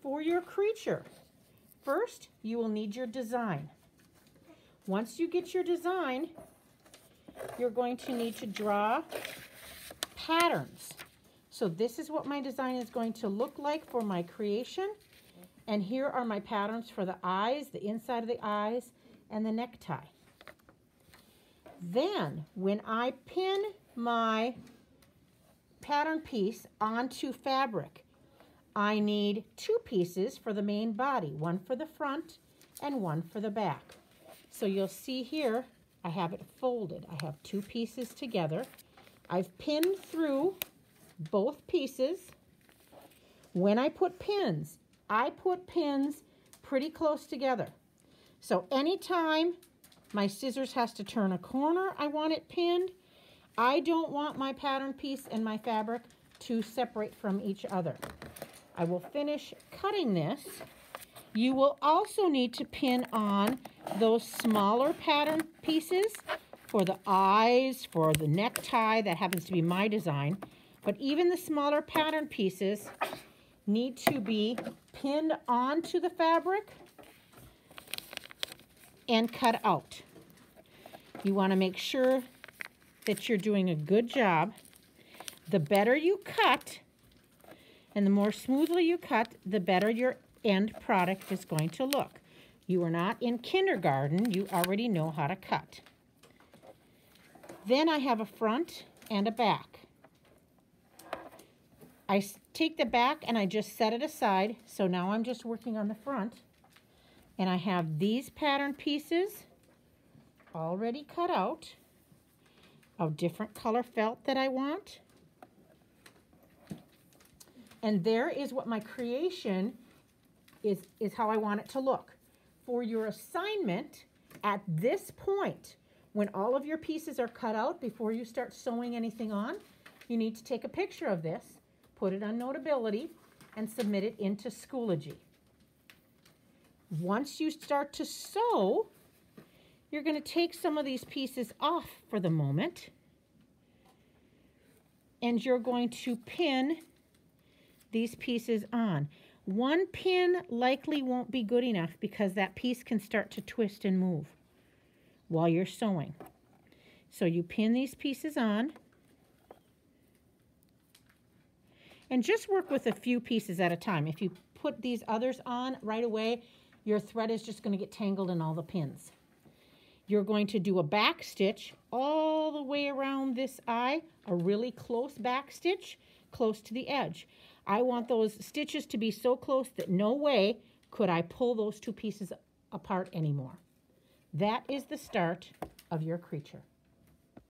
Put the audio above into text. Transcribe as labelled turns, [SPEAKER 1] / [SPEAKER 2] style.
[SPEAKER 1] For your creature, first you will need your design. Once you get your design, you're going to need to draw patterns. So this is what my design is going to look like for my creation. And here are my patterns for the eyes, the inside of the eyes, and the necktie. Then, when I pin my pattern piece onto fabric, I need 2 pieces for the main body, one for the front and one for the back. So you'll see here, I have it folded. I have 2 pieces together. I've pinned through both pieces. When I put pins, I put pins pretty close together. So anytime my scissors has to turn a corner, I want it pinned. I don't want my pattern piece and my fabric to separate from each other. I will finish cutting this. You will also need to pin on those smaller pattern pieces for the eyes, for the necktie. That happens to be my design. But even the smaller pattern pieces need to be pinned onto the fabric and cut out. You want to make sure that you're doing a good job. The better you cut and the more smoothly you cut, the better your end product is going to look. You are not in kindergarten. You already know how to cut. Then I have a front and a back. I take the back and I just set it aside. So now I'm just working on the front. And I have these pattern pieces already cut out of different color felt that I want. And there is what my creation is how I want it to look. For your assignment, at this point, when all of your pieces are cut out, before you start sewing anything on, you need to take a picture of this, put it on Notability, and submit it into Schoology. Once you start to sew, you're going to take some of these pieces off for the moment, and you're going to pin these pieces on. One pin likely won't be good enough because that piece can start to twist and move while you're sewing. So you pin these pieces on and just work with a few pieces at a time. If you put these others on right away, your thread is just going to get tangled in all the pins. You're going to do a back stitch all the way around this eye, a really close back stitch, close to the edge. I want those stitches to be so close that no way could I pull those 2 pieces apart anymore. That is the start of your creature.